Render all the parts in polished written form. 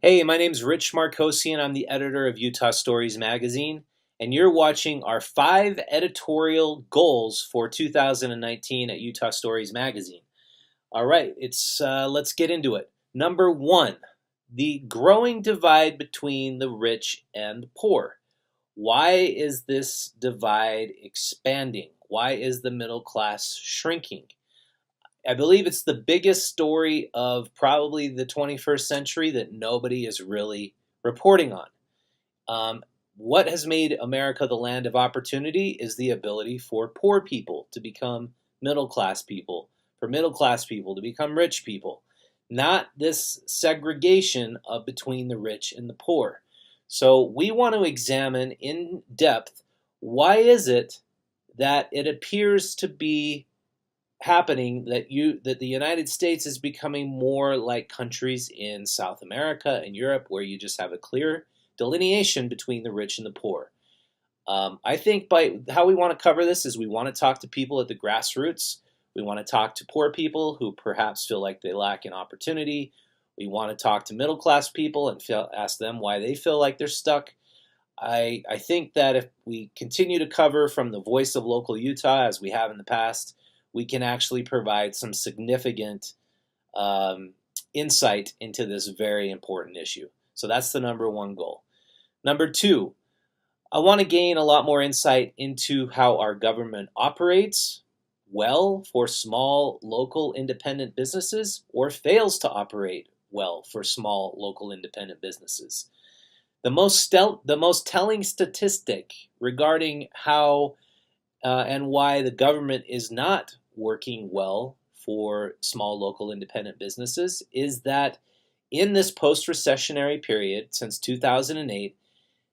Hey, my name's Rich Marcosian. I'm the editor of Utah Stories magazine, and you're watching our 5 editorial goals for 2019 at Utah Stories magazine. All right, let's get into it. Number one, the growing divide between the rich and the poor. Why is this divide expanding? Why is the middle class shrinking? I believe it's the biggest story of probably the 21st century that nobody is really reporting on. Um, what has made America the land of opportunity is the ability for poor people to become middle class people, for middle class people to become rich people, not this segregation of between the rich and the poor. So we want to examine in depth why is it that it appears to be happening that the United States is becoming more like countries in South America and Europe, where you just have a clear delineation between the rich and the poor. I think by how we want to cover this is we want to talk to people at the grassroots. We want to talk to poor people who perhaps feel like they lack in opportunity. We want to talk to middle class people and ask them why they feel like they're stuck. I think that if we continue to cover from the voice of local Utah as we have in the past, we can actually provide some significant um, insight into this very important issue. So that's the number one goal. Number two, I want to gain a lot more insight into how our government operates well for small local independent businesses or fails to operate well for small local independent businesses. The most telling statistic regarding how and why the government is not working well for small local independent businesses is that in this post-recessionary period since 2008,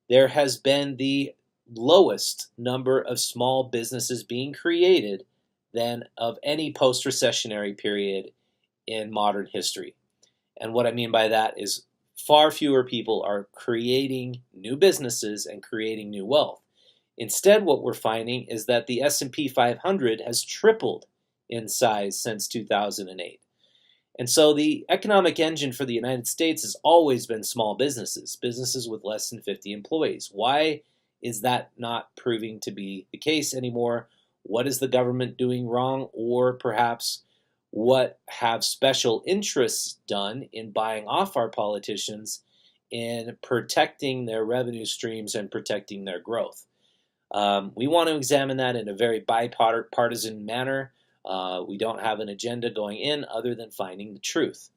there has been the lowest number of small businesses being created than of any post-recessionary period in modern history. And what I mean by that is far fewer people are creating new businesses and creating new wealth. Instead, what we're finding is that the S&P 500 has tripled in size since 2008. And so the economic engine for the United States has always been small businesses, businesses with less than 50 employees. Why is that not proving to be the case anymore? What is the government doing wrong? Or perhaps what have special interests done in buying off our politicians in protecting their revenue streams and protecting their growth? We want to examine that in a very bipartisan manner. We don't have an agenda going in other than finding the truth.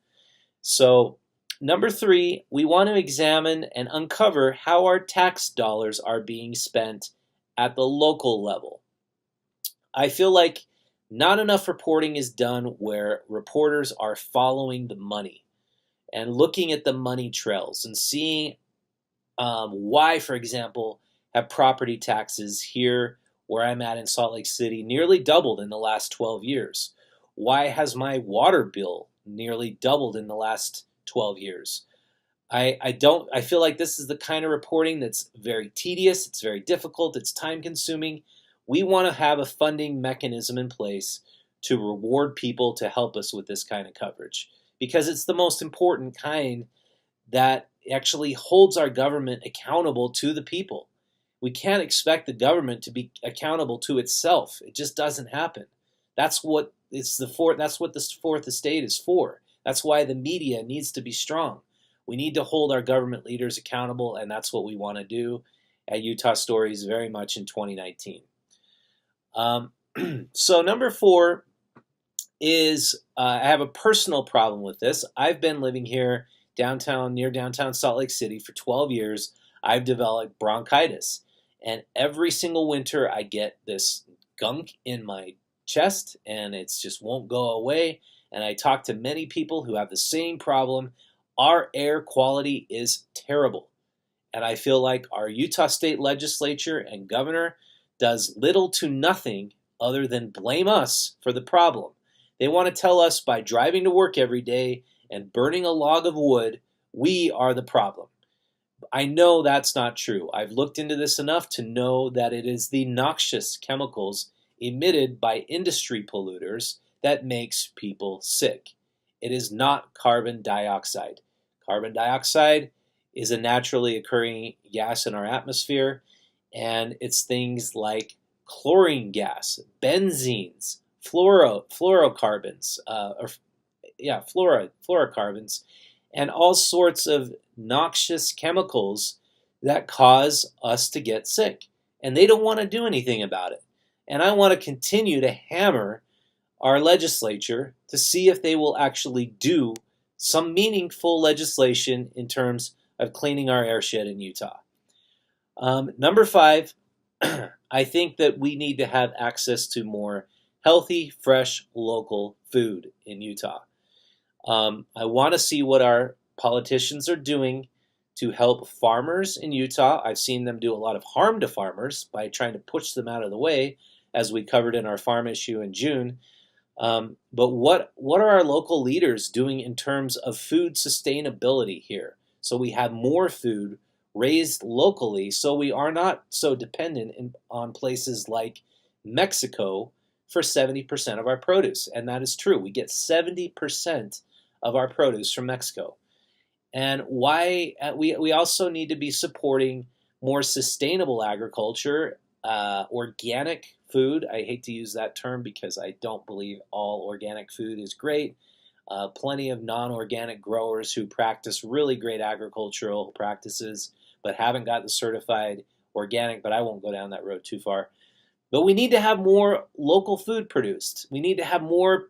So, number three, we want to examine and uncover how our tax dollars are being spent at the local level. I feel like not enough reporting is done where reporters are following the money and looking at the money trails and seeing why, for example, have property taxes here where I'm at in Salt Lake City nearly doubled in the last 12 years? Why has my water bill nearly doubled in the last 12 years? I feel like this is the kind of reporting that's very tedious, it's very difficult, it's time consuming. We want to have a funding mechanism in place to reward people to help us with this kind of coverage because it's the most important kind that actually holds our government accountable to the people. We can't expect the government to be accountable to itself. It just doesn't happen. That's what the fourth estate is for. That's why the media needs to be strong. We need to hold our government leaders accountable, and that's what we want to do at Utah Stories very much in 2019. Um, so number four is I have a personal problem with this. I've been living here near downtown Salt Lake City for 12 years. I've developed bronchitis. And every single winter I get this gunk in my chest and it just won't go away. And I talk to many people who have the same problem. Our air quality is terrible. And I feel like our Utah State Legislature and governor does little to nothing other than blame us for the problem. They want to tell us by driving to work every day and burning a log of wood, we are the problem. I know that's not true. I've looked into this enough to know that it is the noxious chemicals emitted by industry polluters that makes people sick. It is not carbon dioxide. Carbon dioxide is a naturally occurring gas in our atmosphere, and it's things like chlorine gas, benzenes, fluorocarbons, fluorocarbons, and all sorts of noxious chemicals that cause us to get sick. And they don't want to do anything about it. And I want to continue to hammer our legislature to see if they will actually do some meaningful legislation in terms of cleaning our airshed in Utah. Number 5, I think that we need to have access to more healthy, fresh, local food in Utah. I want to see what our politicians are doing to help farmers in Utah. I've seen them do a lot of harm to farmers by trying to push them out of the way, as we covered in our farm issue in June. But what are our local leaders doing in terms of food sustainability here? So we have more food raised locally, so we are not so dependent on places like Mexico for 70% of our produce. And that is true. We get 70% of our produce from Mexico. And why we also need to be supporting more sustainable agriculture, organic food. I hate to use that term because I don't believe all organic food is great. Plenty of non-organic growers who practice really great agricultural practices but haven't got the certified organic, but I won't go down that road too far. But we need to have more local food produced. We need to have more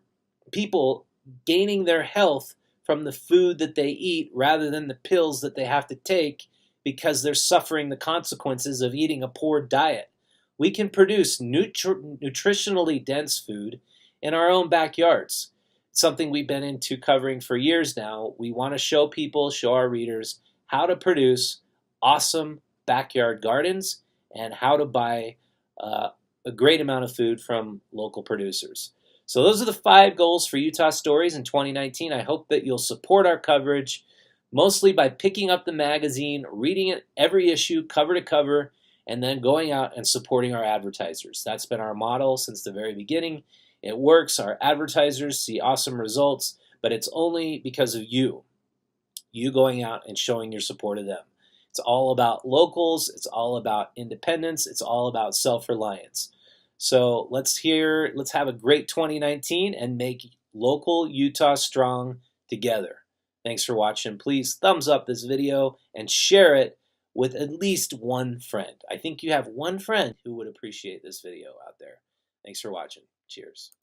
people gaining their health from the food that they eat rather than the pills that they have to take because they're suffering the consequences of eating a poor diet. We can produce nutritionally dense food in our own backyards. It's something we've been into covering for years now. We want to show people, show our readers, how to produce awesome backyard gardens and how to buy a great amount of food from local producers. So those are the 5 goals for Utah Stories in 2019. I hope that you'll support our coverage, mostly by picking up the magazine, reading it every issue, cover to cover, and then going out and supporting our advertisers. That's been our model since the very beginning. It works. Our advertisers see awesome results, but it's only because of you going out and showing your support of them. It's all about locals. It's all about independence. It's all about self-reliance. So let's have a great 2019 and make local Utah strong together. Thanks for watching. Please thumbs up this video and share it with at least one friend. I think you have one friend who would appreciate this video out there. Thanks for watching. Cheers.